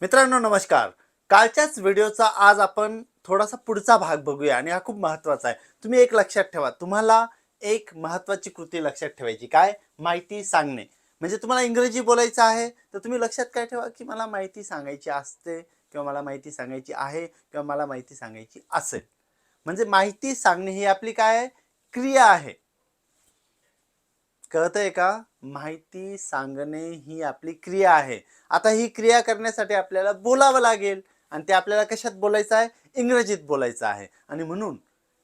मित्रांनो नमस्कार. कालच्याच व्हिडिओचा आज आपण थोडासा पुढचा भाग बघूया आणि हा खूप महत्त्वाचा आहे. तुम्ही एक लक्षात ठेवा, तुम्हाला एक महत्त्वाची कृती लक्षात ठेवायची. काय? माहिती सांगणे. म्हणजे तुम्हाला इंग्रजी बोलायचं आहे, तर तुम्ही लक्षात काय ठेवा, की मला माहिती सांगायची असते किंवा मला माहिती सांगायची आहे किंवा मला माहिती सांगायची असेल. म्हणजे माहिती सांगणे ही आपली काय आहे? क्रिया आहे. कळतंय का? माहिती सांगणे ही आपली क्रिया आहे. आता ही क्रिया करण्यासाठी आपल्याला बोलावं लागेल आणि ते आपल्याला कशात बोलायचं आहे? इंग्रजीत बोलायचं आहे. आणि म्हणून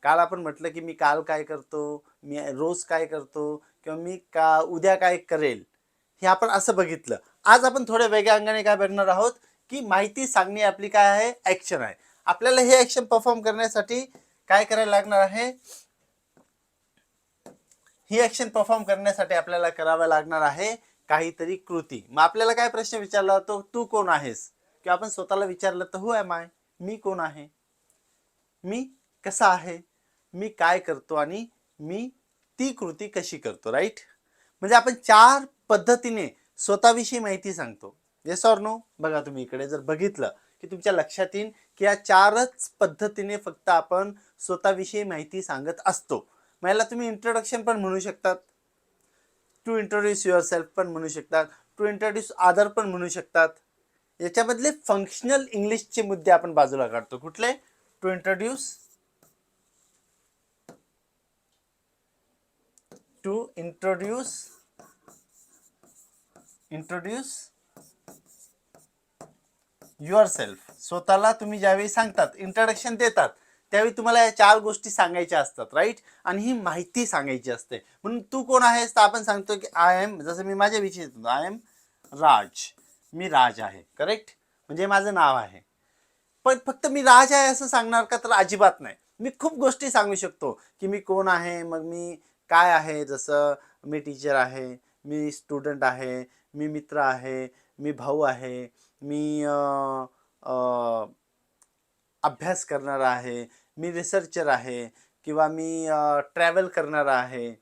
काल आपण म्हटलं, की मी काल काय करतो, मी रोज काय करतो किंवा मी उद्या काय करेल, हे आपण असं बघितलं. आज आपण थोड्या वेगळ्या अंगाने काय बघणार आहोत, की माहिती सांगणे आपली काय आहे? ॲक्शन आहे. आपल्याला हे ॲक्शन परफॉर्म करण्यासाठी काय करायला लागणार आहे? ही ऍक्शन परफॉर्म करण्यासाठी आपल्याला करावं लागणार आहे काहीतरी कृती. मग आपल्याला काय प्रश्न विचारला जातो? तू कोण आहेस? किंवा आपण स्वतःला विचारलं तर हु एम आय? मी कोण आहे? मी कसा आहे? मी काय करतो आणि मी ती कृती कशी करतो? राईट. म्हणजे आपण 4 पद्धतीने स्वतःविषयी माहिती सांगतो. Yes or no? बघा तुम्ही इकडे जर बघितलं की तुमच्या लक्षात येईल की या 4च पद्धतीने फक्त आपण स्वतःविषयी माहिती सांगत असतो. मला तुम्ही इंट्रोडक्शन पण म्हणू शकतात, टू इंट्रोड्यूस युअर सेल्फ पण म्हणू शकतात, टू इंट्रोड्यूस अदर पण म्हणू शकतात. याच्यामधले फंक्शनल इंग्लिशचे मुद्दे आपण बाजूला काढतो. कुठले? To introduce, to introduce, introduce yourself. स्वतःला तुम्ही ज्यावेळी सांगतात, इंट्रोडक्शन देतात, त्यावेळी तुम्हाला या 4 गोष्टी सांगायच्या असतात. राईट. आणि ही माहिती सांगायची असते. म्हणून तू कोण आहेस तर आपण सांगतो की आय एम, जसं मी माझ्याविषयी सांगतो, आय एम राज. मी राज आहे. करेक्ट. म्हणजे माझं नाव आहे. पण फक्त मी राज आहे असं सांगणार का? तर अजिबात नाही. मी खूप गोष्टी सांगू शकतो की मी कोण आहे, मग मी काय आहे. जसं मी टीचर आहे, मी स्टुडंट आहे, मी मित्र आहे, मी भाऊ आहे, मी अभ्यास करणारा आहे, मी रिसर्चर आहे किंवा मी ट्रॅव्हल करणारा आहे.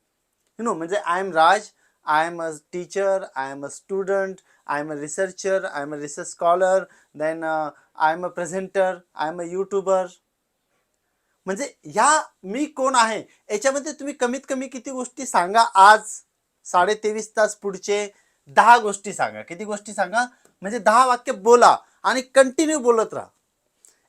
म्हणजे I am Raj, I am a teacher, I am a student, I am a researcher, I am a research scholar, then I am a presenter, I am a YouTuber. म्हणजे ह्या मी कोण आहे याच्यामध्ये तुम्ही कमीत कमी किती गोष्टी सांगा? आज 23.5 तास पुढचे 10 गोष्टी सांगा. किती गोष्टी सांगा? म्हणजे 10 वाक्य बोला आणि कंटिन्यू बोलत राहा.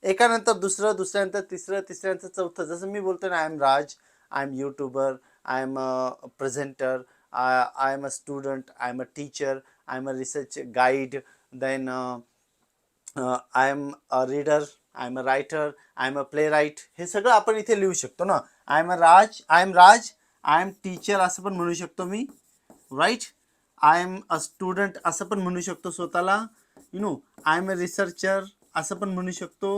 एकानंतर दुसरं, दुसऱ्यानंतर तिसरं, तिसऱ्यानंतर चौथं. जसं मी बोलतो ना, I am Raj, I am YouTuber, I am a presenter, I am a student, I am a teacher, I am a research guide, then I am a reader, I am a writer, I am a playwright. हे सगळं आपण इथे लिहू शकतो ना. I am Raj, I am teacher असं पण म्हणू शकतो मी. Right. I am a student असं पण म्हणू शकतो स्वतःला. आय एम अ रिसर्चर असं पण म्हणू शकतो.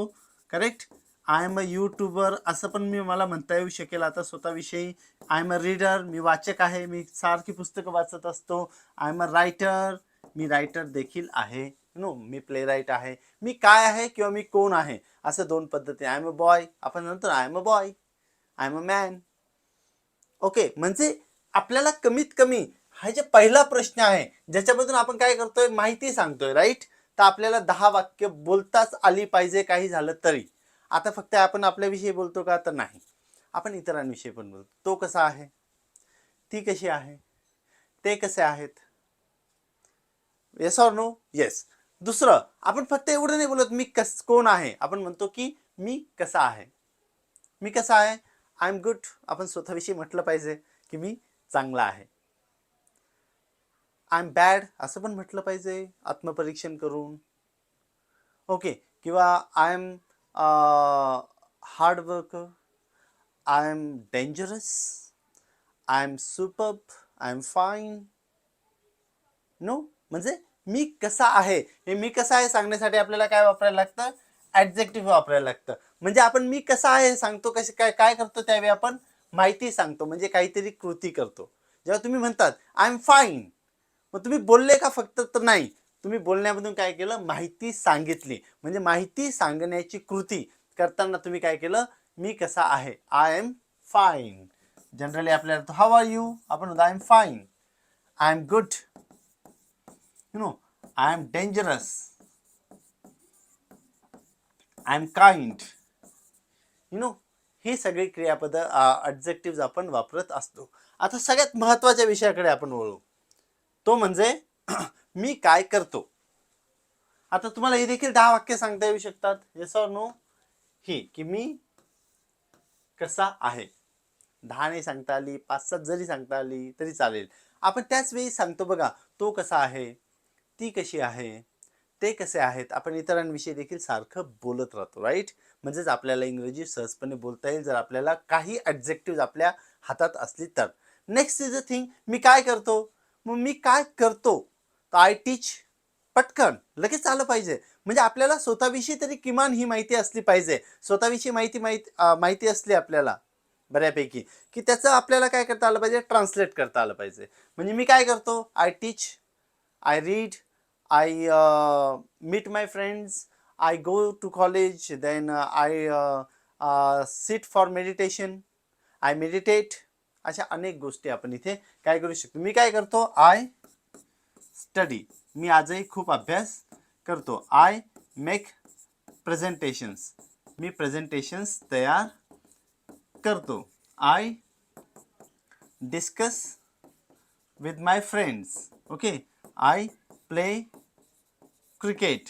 Correct. I am a YouTuber असं पण मला म्हणता येऊ शकेल आता स्वतःविषयी. आय एम अ रीडर, मी वाचक आहे, मी सारखी पुस्तकं वाचत असतो. I am a writer, me writer देखील आहे. मी प्ले राईट आहे. मी काय आहे किंवा मी कोण आहे असं 2 पद्धती. आय एम अ बॉय, आपण नंतर I am a boy, I am a man. Okay. म्हणजे आपल्याला कमीत कमी हा जे पहिला प्रश्न आहे ज्याच्याबद्दल आपण काय करतोय? माहिती सांगतोय. राईट. तर आपल्याला 10 वाक्य बोलताच आली पाहिजे, काही झालं तरी. आता फक्त आपण आपल्याविषयी बोलतो का? तर नाही. आपण इतरांविषयी पण बोलतो. तो कसा आहे, ती कशी आहे, ते कसे आहेत. Yes or no? येस. दुसरं, आपण फक्त एवढं नाही बोलत मी कोण आहे. आपण म्हणतो की मी कसा आहे. मी कसा आहे? I am good. आपण स्वतःविषयी म्हटलं पाहिजे की मी चांगला आहे. आय एम बॅड असं पण म्हटलं पाहिजे आत्मपरीक्षण करून. ओके. किंवा I am hard worker, I am dangerous, I am superb, I am fine. No. म्हणजे मी कसा आहे, हे मी कसा आहे सांगण्यासाठी आपल्याला काय वापरायला लागतं? ॲडजेक्टिव्ह वापरायला लागतं. म्हणजे आपण मी कसा आहे सांगतो, कसे काय काय करतो त्यावेळी आपण माहिती सांगतो, म्हणजे काहीतरी कृती करतो. जेव्हा तुम्ही म्हणतात आय एम फाईन, मग तुम्ही बोलले का फक्त? तर नाही. तुम्ही बोलण्यामधून काय केलं? माहिती सांगितली. म्हणजे माहिती सांगण्याची कृती करताना तुम्ही काय केलं? मी कसा आहे, आय एम फाईन. जनरली आपल्याला हाऊ आर यू, आपण म्हणतो I am fine, I am good, I am dangerous, I am kind. You know, हे सगळे क्रियापद ॲडजेक्टिव्ह आपण वापरत असतो. आता सगळ्यात महत्त्वाच्या विषयाकडे आपण वळू, तो म्हणजे मी काय करतो. आता तुम्हाला हे देखील 10 वाक्य सांगता येऊ शकतात, येस ऑर नो. ही की मी कसा आहे. 10 नाही सांगता आली, 5-7 जरी सांगता आली तरी चालेल. आपण त्याच वेळी सांगतो बघा, तो कसा आहे, ती कशी आहे, ते कसे आहेत. आपण इतरांविषयी देखील सारखं बोलत राहतो, राईट. म्हणजेच आपल्याला इंग्रजी सहजपणे बोलता येईल जर आपल्याला काही ॲडजेक्टिव्ह आपल्या हातात असली तर. नेक्स्ट इज अ थिंग, मी काय करतो. मग मी काय करतो, तर आय टीच. पटकन लगेच आलं पाहिजे. म्हणजे आपल्याला स्वतःविषयी तरी किमान ही माहिती असली पाहिजे. स्वतःविषयी माहिती असली आपल्याला बऱ्यापैकी, की त्याचं आपल्याला काय करता आलं पाहिजे, ट्रान्सलेट करता आलं पाहिजे. म्हणजे मी काय करतो, I teach, I read, I meet my friends, I go to college, then I sit for meditation, I meditate. अशा अनेक गोष्टी आपण इथे काय करू शकतो. मी काय करतो, आय स्टडी. मी आजही खूप अभ्यास करतो. I make presentations. मी प्रेझेंटेशन्स तयार करतो. I discuss with my friends. Okay. I play cricket.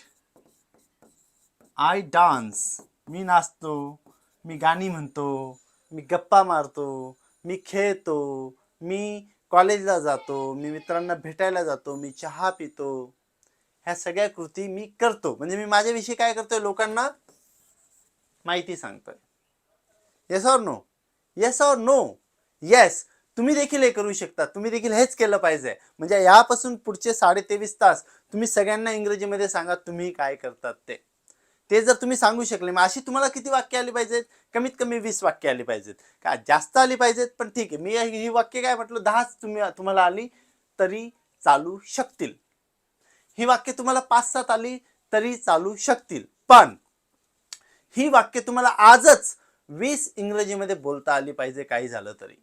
I dance. मी नाचतो, मी गाणी म्हणतो, मी गप्पा मारतो, मी खेळतो, मी कॉलेजला जातो, मी मित्रांना भेटायला जातो, मी चहा पितो. ह्या सगळ्या कृती मी करतो. म्हणजे मी माझ्याविषयी काय करतोय, लोकांना माहिती सांगतोय. Yes or no. Yes or no. Yes. तुम्ही देखील हे करू शकता. तुम्ही देखील हेच केलं पाहिजे. म्हणजे यापासून पुढचे 23.5 तास तुम्ही सगळ्यांना इंग्रजीमध्ये सांगा तुम्ही काय करतात ते. ते जर तुम्ही सांगू शकले, मग अशी तुम्हाला किती वाक्य आली पाहिजेत, कमीत कमी 20 वाक्य आली पाहिजेत. का जास्त आली पाहिजेत, पण ठीक आहे. मी ही वाक्य काय म्हटलं, 10च तुम्हाला आली तरी चालू शकतील. ही वाक्य तुम्हाला 5-7 आली तरी चालू शकतील. पण ही वाक्य तुम्हाला आजच 20 इंग्रजीमध्ये बोलता आली पाहिजे, काही झालं तरी.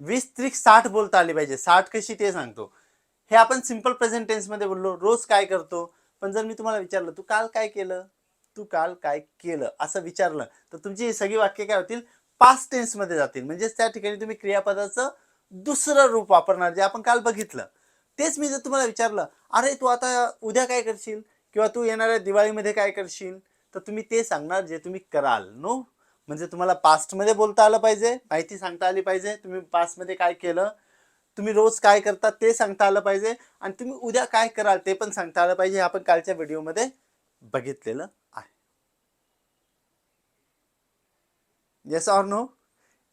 20-60 बोलता आली पाहिजे. 60 कशी ते सांगतो. हे आपण सिंपल प्रेझेंट टेन्समध्ये बोललो, रोज काय करतो. पण जर मी तुम्हाला विचारलं, तू काल काय केलं, तू काल काय केलं असं विचारलं, तर तुमची सगळी वाक्य काय होतील, पास्ट टेन्समध्ये जातील. म्हणजेच त्या ठिकाणी तुम्ही क्रियापदाचं दुसरं रूप वापरणार, जे आपण काल बघितलं. तेच मी जर तुम्हाला विचारलं, अरे तू आता उद्या काय करशील, किंवा तू येणाऱ्या दिवाळीमध्ये काय करशील, तर तुम्ही ते सांगणार जे तुम्ही कराल. नो. म्हणजे तुम्हाला पास्टमध्ये बोलता आलं पाहिजे, माहिती सांगता आली पाहिजे, तुम्ही पास्टमध्ये काय केलं, तुम्ही रोज काय करता ते सांगता आलं पाहिजे, आणि तुम्ही उद्या काय कराल ते पण सांगता आलं पाहिजे. हे आपण कालच्या व्हिडिओमध्ये बघितलेलं आहे. Yes or no.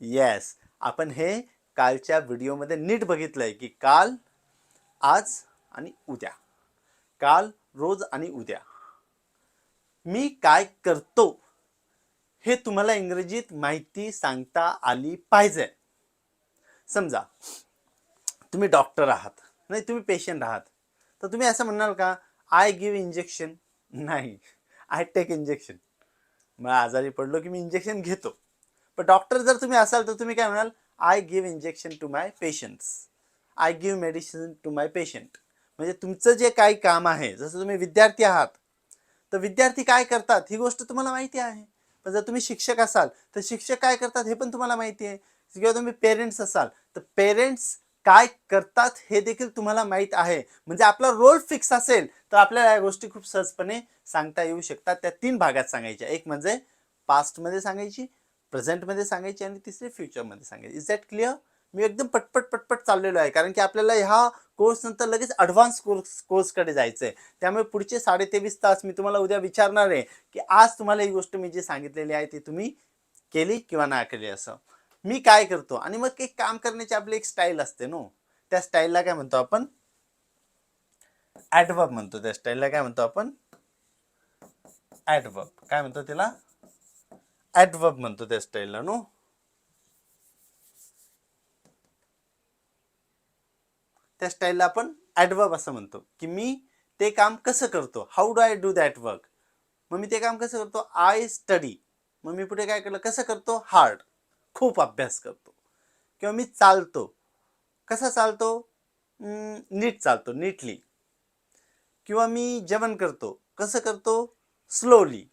येस. आपण हे कालच्या व्हिडिओमध्ये नीट बघितलंय, की काल, आज आणि उद्या. काल, रोज आणि उद्या. मी काय करतो हे तुम्हाला इंग्रजीत माहिती सांगता आली पाहिजे. समजा तुम्ही डॉक्टर आहात, नाही तुम्ही पेशंट आहात, तर तुम्ही असं म्हणाल का, आय गिव्ह इंजेक्शन. नाही, आय टेक इंजेक्शन. मग आजारी पडलो की मी इंजेक्शन घेतो. पण डॉक्टर जर तुम्ही असाल तर तुम्ही काय म्हणाल, I give injection to my patients. I give medicine to my patient. म्हणजे तुमचं जे काही काम आहे, जसं तुम्ही विद्यार्थी आहात तर विद्यार्थी काय करतात ही गोष्ट तुम्हाला माहिती आहे. पण जर तुम्ही शिक्षक असाल तर शिक्षक काय करतात हे पण तुम्हाला माहिती आहे. किंवा तुम्ही पेरेंट्स असाल तर पेरेंट्स काय करतात हे देखील तुम्हाला माहीत आहे. म्हणजे आपला रोल फिक्स असेल तर आपल्याला या गोष्टी खूप सहजपणे सांगता येऊ शकतात. त्या 3 भागात सांगायच्या. एक म्हणजे पास्टमध्ये सांगायची, प्रेझेंटमध्ये सांगायची, आणि तिसरी फ्युचरमध्ये सांगायची. Is that clear? मी एकदम पटपट चाललेलो आहे, कारण की आपल्याला ह्या कोर्स नंतर लगेच ॲडव्हान्स कोर्सकडे जायचं आहे. त्यामुळे पुढचे 23.5 तास मी तुम्हाला उद्या विचारणार आहे, की आज तुम्हाला ही गोष्ट मी जी सांगितलेली आहे ती तुम्ही केली किंवा नाही केली. असं मी काय करतो, आणि मग एक काम करण्याची आपली एक स्टाईल असते नो. त्या स्टाईलला काय म्हणतो आपण, ॲडवर्ब म्हणतो. त्या स्टाईलला काय म्हणतो आपण, ॲडवर्ब. काय म्हणतो त्याला, ॲडवर्ब म्हणतो त्या स्टाईलला नो. त्या स्टाईलला आपण ॲडवर्ब असं म्हणतो, की मी ते काम कसं करतो. How do I do that work. मग मी ते काम कसं करतो, आय स्टडी. मग मी पुढे काय केलं, कसं करतो, हार्ड, खूप अभ्यास करतो. किंवा मी चालतो. कसा चालतो, नीट चालतो, नीटली. किंवा मी जेवण करतो, कसं करतो, स्लोली.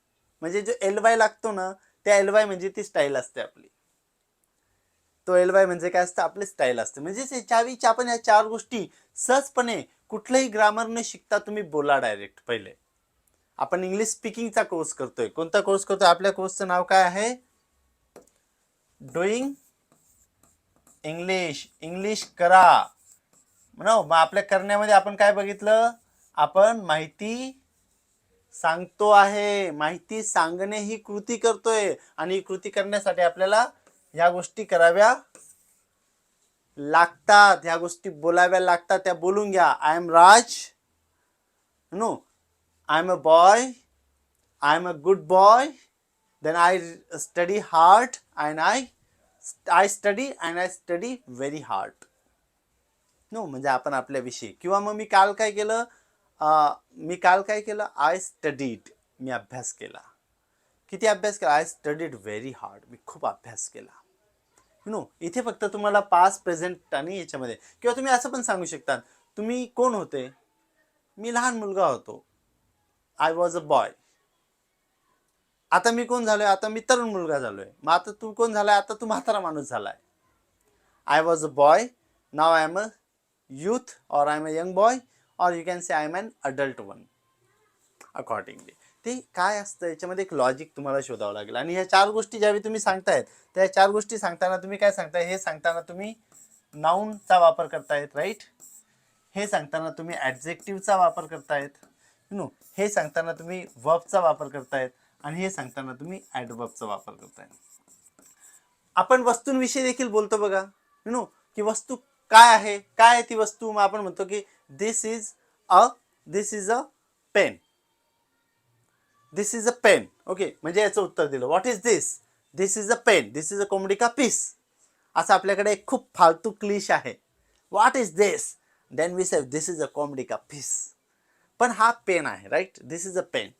म्हणजे जो LY लागतो ना, त्या LY म्हणजे ती स्टाईल असते आपली. तो LY म्हणजे काय असतं, आपली स्टाईल असते. म्हणजे याच्या आपण या 4 गोष्टी सहजपणे कुठलंही ग्रामर न शिकता तुम्ही बोला डायरेक्ट पहिले. आपण इंग्लिश स्पीकिंगचा कोर्स करतोय. कोणता कोर्स करतोय? आपल्या कोर्सचं नाव काय आहे? Doing English. इंग्लिश करा. मग आपल्या करण्यामध्ये आपण काय बघितलं? आपण माहिती सांगतो आहे. माहिती सांगणे ही कृती करतोय आणि ही कृती करण्यासाठी आपल्याला ह्या गोष्टी कराव्या लागतात. ह्या गोष्टी बोलाव्या लागतात. त्या बोलून घ्या. I am Raj. No, I am a boy. I am a good boy. Then I study hard and I study very hard. No, म्हणजे आपण आपल्याविषयी. किंवा मग मी काल काय केलं? I studied. मी अभ्यास केला. किती अभ्यास केला? I studied very hard. मी खूप अभ्यास केला. इथे फक्त तुम्हाला पास्ट, प्रेझेंट आणि याच्यामध्ये. किंवा तुम्ही असं पण सांगू शकता, तुम्ही कोण होते? मी लहान मुलगा होतो. I was a boy. आता मी कोण झालोय? आता मी तरुण मुलगा झालोय. मग आता तू कोण झालाय? आता तू म्हातारा माणूस झालाय. I was a boy. Now I am a youth, or I'm a young boy, or you can say I'm an adult one accordingly. ते काय असतं याच्यामध्ये एक लॉजिक तुम्हाला शोधावं लागेल. आणि ह्या 4 गोष्टी ज्यावेळी तुम्ही सांगतायत, त्या 4 गोष्टी सांगताना तुम्ही काय सांगताय? हे सांगताना तुम्ही नाऊनचा वापर करतायत, राईट? हे सांगताना तुम्ही ॲडजेक्टिव्हचा वापर करतायत. हे सांगताना तुम्ही वर्बचा वापर करतायत आणि हे सांगताना तुम्ही ॲडवर्बचा वापर करतायत. आपण वस्तूंविषयी देखील बोलतो बघा, की वस्तू काय आहे? काय आहे ती वस्तू? मग आपण म्हणतो की this is a pen. This is a pen. Okay, म्हणजे याचं उत्तर दिलं. What is this? This is a pen. This is a कोंबडी का पीस? असं आपल्याकडे एक खूप फालतू क्लिश आहे. What is this? Then we say this is a कोंबडी का पीस. पण हा पेन आहे, right? This is a pen.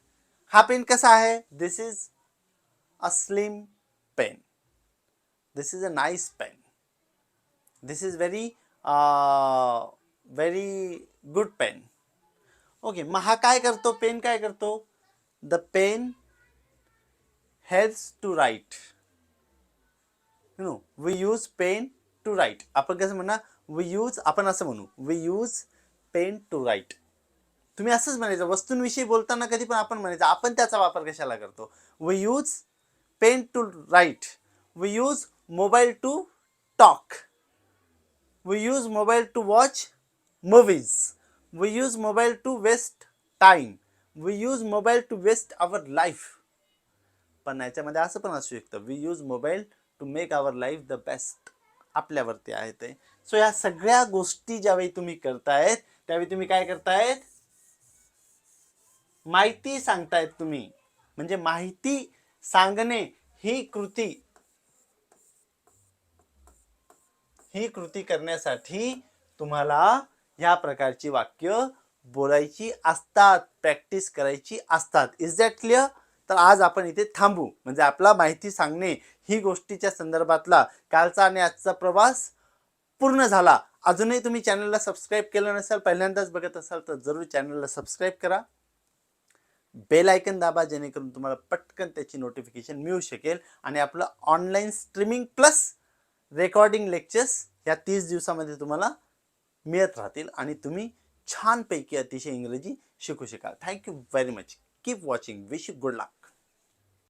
हा पेन कसा आहे? This is a slim pen. This is a nice pen. This is very good pen. Okay, मग हा काय करतो? पेन काय करतो? The pen helps to write. We use pen to write. आपण कसं म्हणा? आपण असं म्हणू, we use pen to write. तुम्ही असंच म्हणायचं. वस्तूंविषयी बोलताना कधी पण आपण म्हणायचं, आपण त्याचा वापर कशाला करतो? We use pen to write. We use mobile to talk. We use mobile to watch movies. We use mobile to waste time. We use mobile to waste our life. पण याच्यामध्ये असं पण असू शकतं, we use mobile to make our life the best. आपल्यावरती आहे ते. So या सगळ्या गोष्टी ज्यावेळी तुम्ही करतायत, त्यावेळी तुम्ही काय करतायत? माहिती सांगतायत तुम्ही. म्हणजे माहिती सांगणे ही कृती करण्यासाठी तुम्हाला ह्या प्रकारची वाक्य बोलायची असतात, प्रॅक्टिस करायची असतात. Is that clear? तर आज आपण इथे थांबू. म्हणजे आपला माहिती सांगणे ही गोष्टीच्या संदर्भातला कालचा आणि आजचा प्रवास पूर्ण झाला. अजूनही तुम्ही चॅनलला सबस्क्राईब केलं नसेल, पहिल्यांदाच बघत असाल तर जरूर चॅनलला सबस्क्राईब करा. बेल आयकन दाबा, जेणेकरून तुम्हाला पटकन त्याची नोटिफिकेशन मिळू शकेल. आणि आपलं online streaming plus recording lectures या 30 दिवसामध्ये तुम्हाला मिळत राहतील आणि तुम्ही छानपैकी अतिशय इंग्रजी शिकू शकाल. Thank you very much. Keep watching. Wish you good luck.